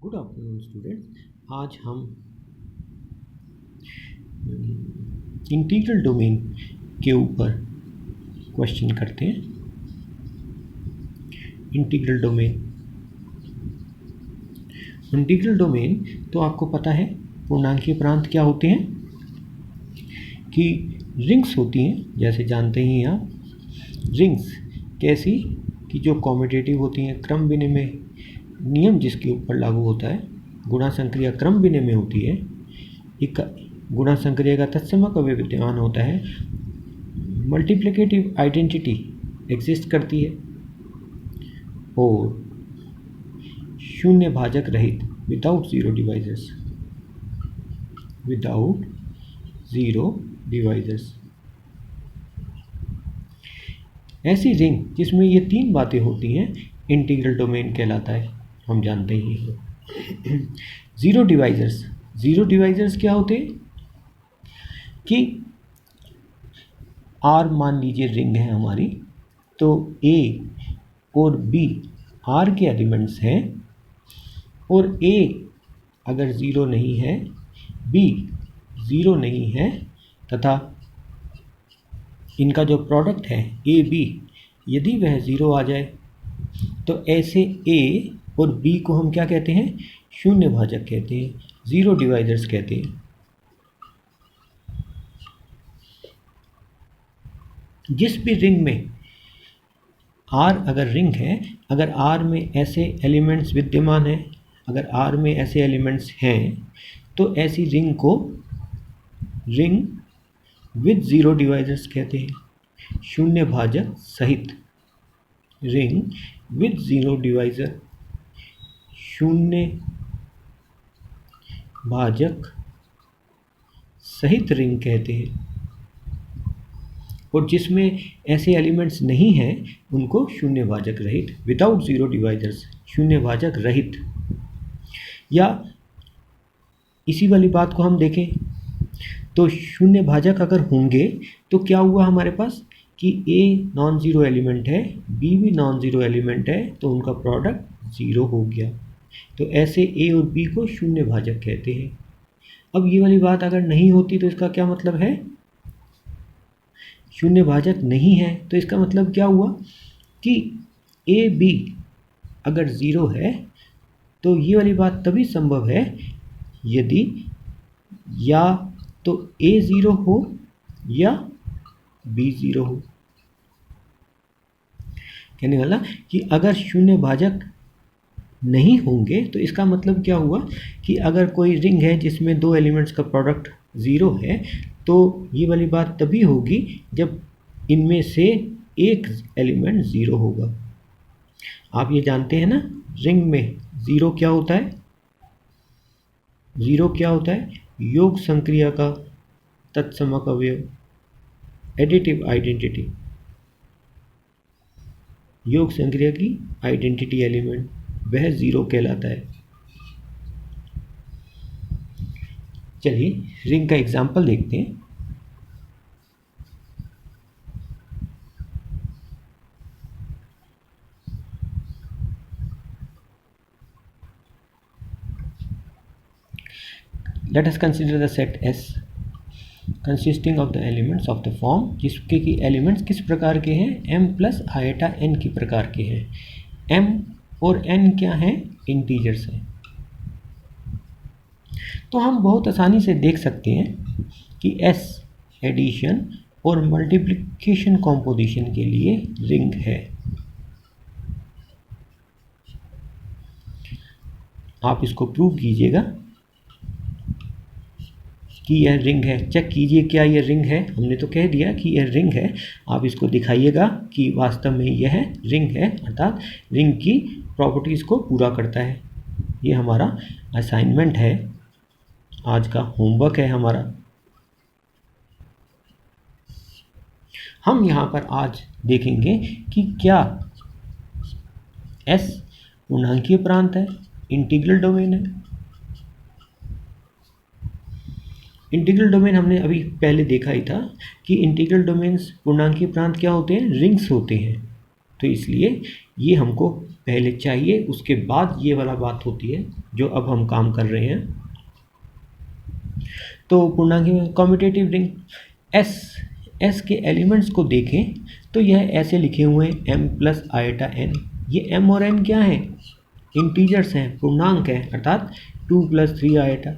Good afternoon students. आज हम integral domain के ऊपर क्वेश्चन करते हैं। इंटीग्रल डोमेन तो आपको पता है पूर्णांकीय प्रांत क्या होते हैं कि रिंग्स होती हैं, जैसे जानते ही आप। रिंग्स कैसी कि जो कॉम्यूटेटिव होती हैं, क्रम विनिमय नियम जिसके ऊपर लागू होता है, गुणा संक्रिया क्रम विनिमय होती है, एक गुणा संक्रिया का तत्समक अवयव विद्यमान होता है, मल्टीप्लिकेटिव आइडेंटिटी एग्जिस्ट करती है और शून्य भाजक रहित विदाउट ज़ीरो डिवाइजर्स। ऐसी रिंग जिसमें ये तीन बातें होती हैं इंटीग्रल डोमेन कहलाता है, हम जानते ही हैं। ज़ीरो डिवाइजर्स क्या होते हैं कि आर मान लीजिए रिंग है हमारी, तो ए और बी आर के एलिमेंट्स हैं और ए अगर ज़ीरो नहीं है, बी ज़ीरो नहीं है तथा इनका जो प्रोडक्ट है ए बी, यदि वह ज़ीरो आ जाए तो ऐसे ए और बी को हम क्या कहते हैं? शून्य भाजक कहते हैं, ज़ीरो डिवाइजर्स कहते हैं। जिस भी रिंग में आर अगर रिंग है, अगर आर में ऐसे एलिमेंट्स विद्यमान हैं, अगर आर में ऐसे एलिमेंट्स हैं तो ऐसी रिंग को रिंग विद ज़ीरो डिवाइजर्स कहते हैं। शून्य भाजक सहित रिंग विद ज़ीरो डिवाइजर, शून्य भाजक सहित रिंग कहते हैं। और जिसमें ऐसे एलिमेंट्स नहीं हैं उनको शून्य भाजक रहित, विदाउट ज़ीरो डिवाइजर्स, शून्य भाजक रहित। या इसी वाली बात को हम देखें तो शून्य भाजक अगर होंगे तो क्या हुआ हमारे पास कि ए नॉन ज़ीरो एलिमेंट है, बी भी नॉन ज़ीरो एलिमेंट है, तो उनका प्रोडक्ट ज़ीरो हो गया। तो ऐसे ए और बी को शून्य भाजक कहते हैं। अब ये वाली बात अगर नहीं होती तो इसका क्या मतलब है? शून्य भाजक नहीं है तो इसका मतलब क्या हुआ कि ए बी अगर ज़ीरो है तो ये वाली बात तभी संभव है यदि या तो ए ज़ीरो हो या बी ज़ीरो हो। कहने वाला कि अगर शून्य भाजक नहीं होंगे तो इसका मतलब क्या हुआ कि अगर कोई रिंग है जिसमें दो एलिमेंट्स का प्रोडक्ट ज़ीरो है तो ये वाली बात तभी होगी जब इनमें से एक एलिमेंट ज़ीरो होगा। आप ये जानते हैं ना, रिंग में ज़ीरो क्या होता है? ज़ीरो क्या होता है? योग संक्रिया का तत्समक अवयव, एडिटिव आइडेंटिटी, योग संक्रिया की आइडेंटिटी एलिमेंट, वह ज़ीरो कहलाता है। चलिए रिंग का एग्जाम्पल देखते हैं। Let us consider the set S consisting of the elements of the form, जिसके कि एलिमेंट्स किस प्रकार के हैं? m प्लस आयटा n की प्रकार के हैं। m और n क्या हैं? इंटीजर्स हैं। तो हम बहुत आसानी से देख सकते हैं कि S एडिशन और मल्टीप्लिकेशन कॉम्पोजिशन के लिए रिंग है। आप इसको प्रूव कीजिएगा कि यह रिंग है। चेक कीजिए क्या यह रिंग है। हमने तो कह दिया कि यह रिंग है, आप इसको दिखाइएगा कि वास्तव में यह रिंग है, अर्थात रिंग की प्रॉपर्टीज़ को पूरा करता है। ये हमारा असाइनमेंट है, आज का होमवर्क है हमारा। हम यहाँ पर आज देखेंगे कि क्या S पूर्णांकीय प्रांत है, इंटीग्रल डोमेन है। इंटीग्रल डोमेन हमने अभी पहले देखा ही था कि इंटीग्रल डोमेन्स पूर्णांकीय प्रांत क्या होते हैं? रिंग्स होते हैं। तो इसलिए ये हमको पहले चाहिए, उसके बाद ये वाला बात होती है जो अब हम काम कर रहे हैं। तो पूर्णांक में कॉम्यूटेटिव रिंग एस के एलिमेंट्स को देखें तो यह ऐसे लिखे हुए हैं m प्लस आइटा n। ये m और n क्या हैं? इंटीजर्स हैं, पूर्णांक हैं, अर्थात 2 प्लस 3 आइटा।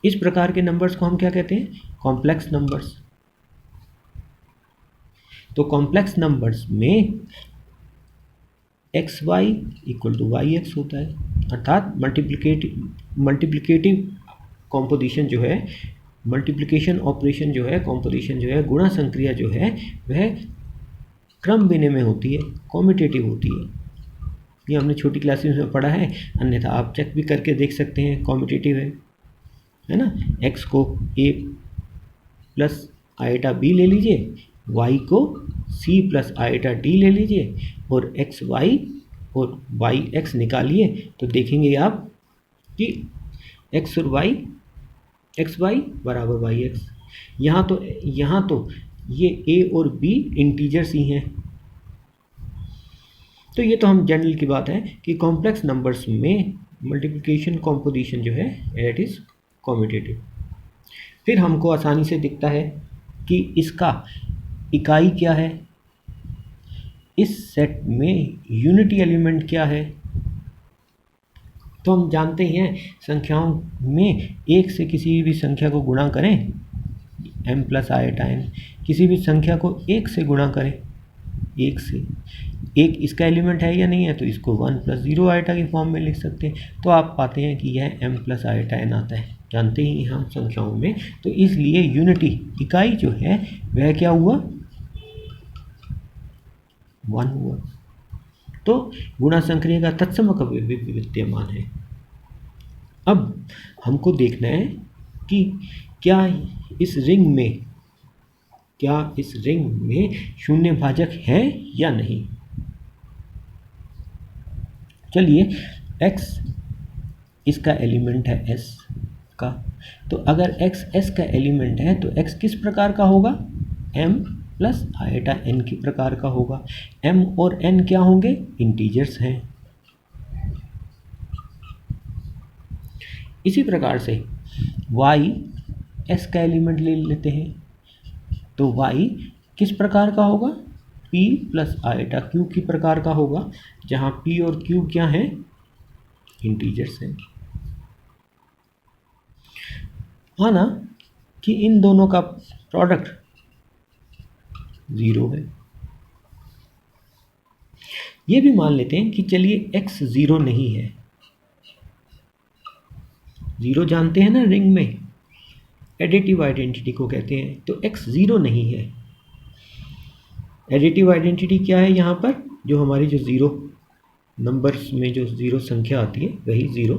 इस प्रकार के नंबर्स को हम क्या कहते हैं? Complex numbers. तो कॉम्प्लेक्स नंबर्स में X Y equal to Y X होता है, अर्थात मल्टीप्लिकेटिव कॉम्पोजिशन जो है, मल्टीप्लिकेशन ऑपरेशन जो है, कॉम्पोजिशन जो है, गुणा संक्रिया जो है, वह क्रम विनिमय होती है, कॉम्यूटेटिव होती है। ये हमने छोटी क्लासेस में पढ़ा है, अन्यथा आप चेक भी करके देख सकते हैं, कॉम्यूटेटिव है ना। एक्स को ए प्लस आइटा बी ले लीजिए, वाई को सी प्लस आइटा डी ले लीजिए, और एक्स वाई और वाई एक्स निकालिए तो देखेंगे आप कि एक्स और वाई, एक्स वाई बराबर वाई एक्स। यहाँ तो ये ए और बी इंटीजर्स ही हैं। तो ये तो हम जनरल की बात है कि कॉम्प्लेक्स नंबर्स में मल्टीप्लिकेशन कॉम्पोजिशन जो है इट इज़ कॉम्यूटेटिव। फिर हमको आसानी से दिखता है कि इसका इकाई क्या है, इस सेट में यूनिटी एलिमेंट क्या है। तो हम जानते हैं संख्याओं में एक से किसी भी संख्या को गुणा करें m प्लस आइटा n, किसी भी संख्या को एक से गुणा करें, एक से, एक इसका एलिमेंट है या नहीं है, तो इसको 1 प्लस 0 आइटा के फॉर्म में लिख सकते हैं। तो आप पाते हैं कि यह m प्लस आइटा n आता है, जानते ही हम संख्याओं में। तो इसलिए यूनिटी इकाई जो है वह क्या हुआ? 1 हुआ। तो गुणा संक्रिया का तत्सम विद्यमान है। अब हमको देखना है कि क्या इस रिंग में शून्य भाजक है या नहीं। चलिए, x इसका एलिमेंट है s का, तो अगर x s का एलिमेंट है तो x किस प्रकार का होगा? m प्लस आइटा n के प्रकार का होगा। m और n क्या होंगे? इंटीजर्स हैं। इसी प्रकार से y s का एलिमेंट ले लेते हैं, तो y किस प्रकार का होगा? p प्लस आइटा q की प्रकार का होगा, जहाँ p और q क्या हैं? इंटीजर्स हैं। माना कि इन दोनों का प्रोडक्ट 0 है। ये भी मान लेते हैं कि चलिए x 0 नहीं है। 0 जानते हैं ना रिंग में, एडिटिव आइडेंटिटी को कहते हैं। तो x 0 नहीं है। एडिटिव आइडेंटिटी क्या है? यहाँ पर जो हमारी जो 0 नंबर्स में जो 0 संख्या आती है वही 0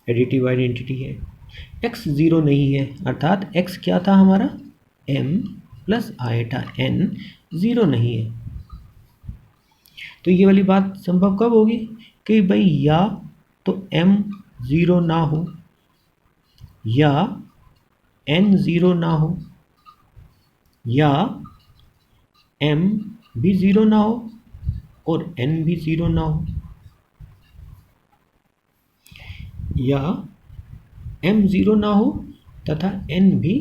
एडिटिव आइडेंटिटी है। x 0 नहीं है, अर्थात x क्या था हमारा? m प्लस आइटा n 0 नहीं है। तो ये वाली बात संभव कब होगी कि भाई या तो m 0 ना हो या n 0 ना हो या m भी 0 ना हो और n भी 0 ना हो, या m 0 ना हो तथा n भी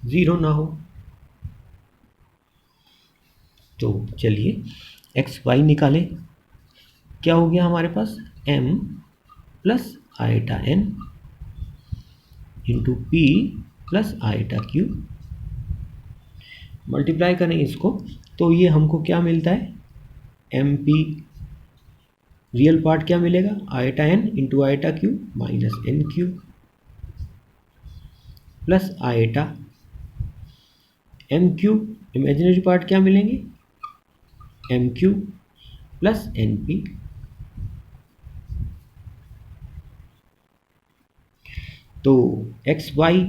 0 ना हो। तो चलिए एक्स वाई निकालें। क्या हो गया हमारे पास? m plus iota n into P plus iota Q. Multiply करें इसको तो ये हमको क्या मिलता है? एम पी रियल पार्ट क्या मिलेगा? Iota n into iota Q minus N Q plus iota M Q, imaginary part क्या मिलेंगे? M Q plus N P. तो एक्स वाई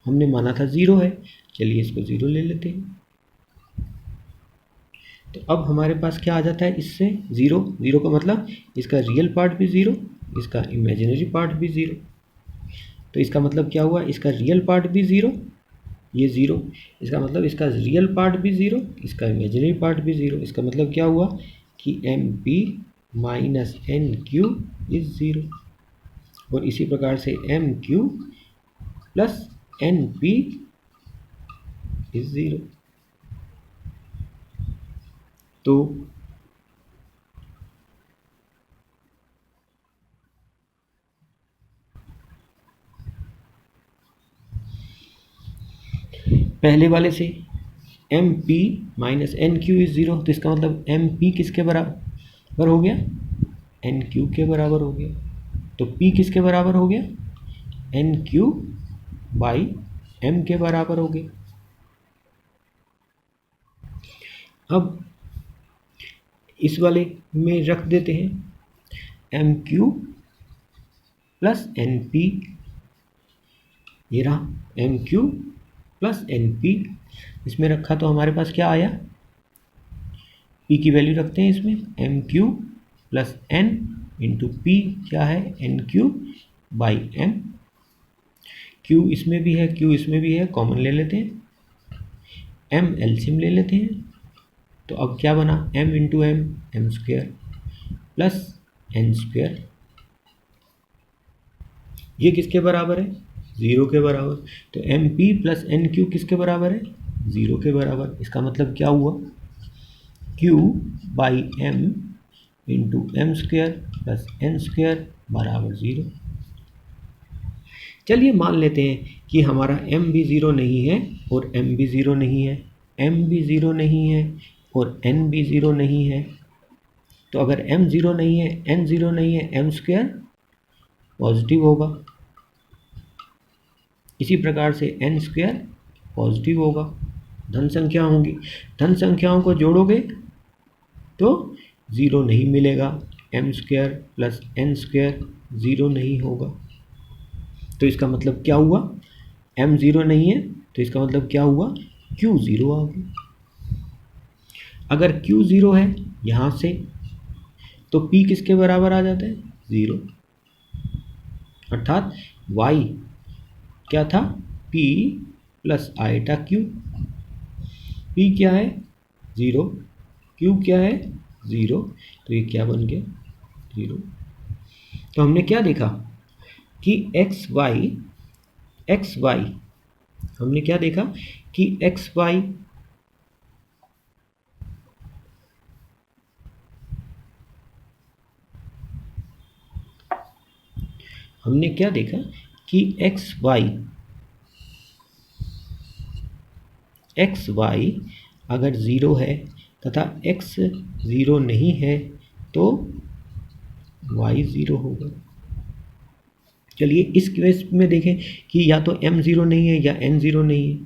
हमने माना था 0 है, चलिए इसको 0 ले लेते हैं। तो अब हमारे पास क्या आ जाता है इससे? 0 का मतलब इसका रियल पार्ट भी 0, इसका इमेजिनरी पार्ट भी 0। तो इसका मतलब क्या हुआ? इसका रियल पार्ट भी 0, ये 0, इसका मतलब इसका रियल पार्ट भी 0, इसका इमेजिनरी पार्ट भी 0। इसका मतलब क्या हुआ कि M P minus N Q is zero, और इसी प्रकार से M Q plus N P is zero. तो पहले वाले से M P minus N Q is zero, तो इसका मतलब एम पी किसके बराबर हो गया, एन क्यू के बराबर हो गया। तो पी किसके बराबर हो गया, एन क्यू बाई एम के बराबर हो गया। अब इस वाले में रख देते हैं M Q plus N P, ये रहा M Q plus N P. इसमें रखा तो हमारे पास क्या आया, पी की वैल्यू रखते हैं इसमें, M Q plus N into P क्या है, N Q by M. Q इसमें भी है, क्यू इसमें भी है, कॉमन ले लेते हैं, एम एलसीएम ले लेते हैं। तो अब क्या बना, M into M, M square plus N square, ये किसके बराबर है, ज़ीरो के बराबर। तो M P plus N Q किसके बराबर है, ज़ीरो के बराबर। इसका मतलब क्या हुआ, Q by M into M square plus N square बराबर ज़ीरो। चलिए मान लेते हैं कि हमारा m भी ज़ीरो नहीं है और m भी ज़ीरो नहीं है, m भी ज़ीरो नहीं है और n भी ज़ीरो नहीं है। तो अगर m ज़ीरो नहीं है, n ज़ीरो नहीं है, m स्क्वायर पॉजिटिव होगा। इसी प्रकार से n स्क्वायर पॉजिटिव होगा। धन संख्या होंगी, धन संख्याओं को जोड़ोगे तो ज़ीरो नहीं मिलेगा, m square plus n square zero नहीं होगा। तो इसका मतलब क्या हुआ, m ज़ीरो नहीं है, तो इसका मतलब क्या हुआ, q ज़ीरो आ गया। अगर q ज़ीरो है यहाँ से, तो p किसके बराबर आ जाता है, ज़ीरो। अर्थात y क्या था, p plus iota q। p क्या है, ज़ीरो, q क्या है, ज़ीरो, तो ये क्या बन गया, ज़ीरो। तो हमने क्या देखा कि एक्स वाई हमने क्या देखा कि एक्स वाई हमने क्या देखा कि एक्स वाई अगर ज़ीरो है तथा एक्स ज़ीरो नहीं है तो वाई ज़ीरो होगा। चलिए इस केस में देखें कि या तो m ज़ीरो नहीं है या n ज़ीरो नहीं है।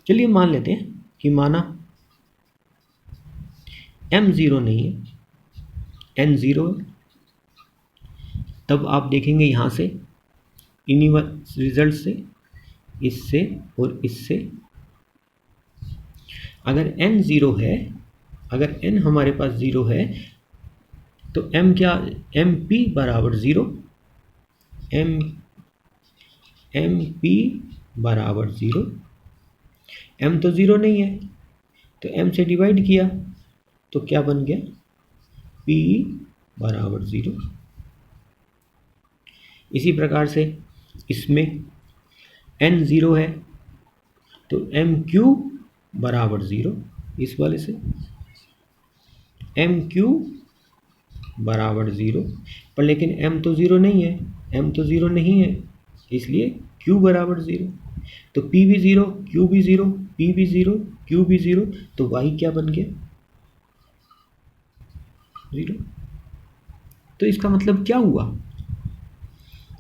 चलिए मान लेते हैं कि माना m ज़ीरो नहीं है, n ज़ीरो है। तब आप देखेंगे यहाँ से इन्हीं रिजल्ट से, इससे और इससे, अगर n ज़ीरो है, अगर n हमारे पास ज़ीरो है तो m क्या, एम पी बराबर ज़ीरो, एम पी बराबर ज़ीरो। m तो ज़ीरो नहीं है तो m से डिवाइड किया तो क्या बन गया, p बराबर ज़ीरो। इसी प्रकार से इसमें n ज़ीरो है तो एम क्यू बराबर ज़ीरो, इस वाले से एम क्यू बराबर ज़ीरो, पर लेकिन m तो ज़ीरो नहीं है, m तो ज़ीरो नहीं है, इसलिए q बराबर ज़ीरो। तो p भी ज़ीरो, q भी ज़ीरो, p भी ज़ीरो, q भी ज़ीरो, तो y क्या बन गया, ज़ीरो। तो इसका मतलब क्या हुआ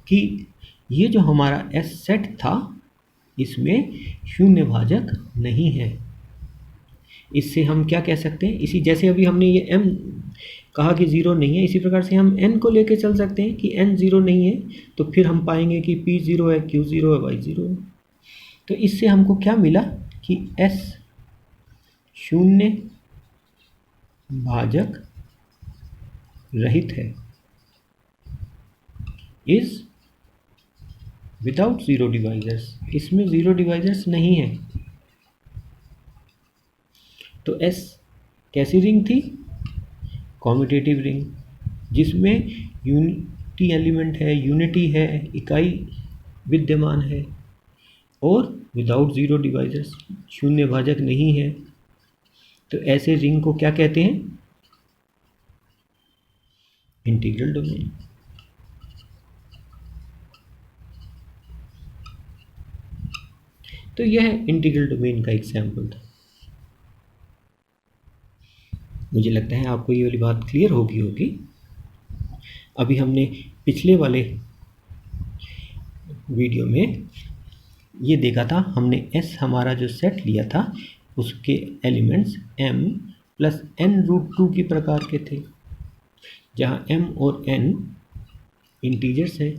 कि ये जो हमारा S सेट था इसमें शून्य भाजक नहीं है। इससे हम क्या कह सकते हैं, इसी जैसे अभी हमने ये m कहा कि ज़ीरो नहीं है, इसी प्रकार से हम n को लेके चल सकते हैं कि n ज़ीरो नहीं है, तो फिर हम पाएंगे कि p ज़ीरो है, q ज़ीरो है, y ज़ीरो है। तो इससे हमको क्या मिला कि S शून्य भाजक रहित है, इज विदाउट ज़ीरो डिवाइजर्स, इसमें ज़ीरो डिवाइजर्स नहीं है। तो S कैसी रिंग थी, कॉम्यूटेटिव रिंग जिसमें यूनिटी एलिमेंट है, यूनिटी है, इकाई विद्यमान है और विदाउट ज़ीरो डिवाइजर्स, शून्य भाजक नहीं है, तो ऐसे रिंग को क्या कहते हैं? Integral domain. तो यह इंटीग्रल डोमेन का एग्जाम्पल था। मुझे लगता है आपको ये वाली बात क्लियर होगी। अभी हमने पिछले वाले वीडियो में ये देखा था, हमने S हमारा जो सेट लिया था उसके elements m plus n root 2 की प्रकार के थे, जहाँ m और n इंटीजर्स है।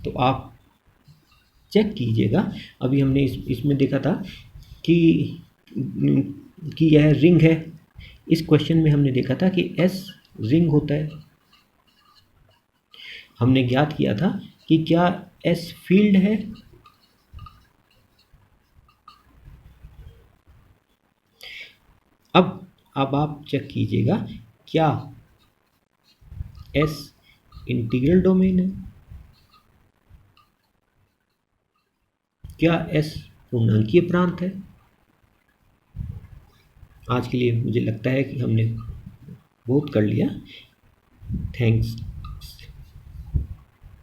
तो आप चेक कीजिएगा, अभी हमने इसमें देखा था कि यह रिंग है। इस क्वेश्चन में हमने देखा था कि S रिंग होता है। हमने ज्ञात किया था कि क्या S फील्ड है। अब आप चेक कीजिएगा, क्या S इंटीग्रल डोमेन है, क्या S पूर्णांकीय प्रांत है। आज के लिए मुझे लगता है कि हमने बहुत कर लिया। थैंक्स।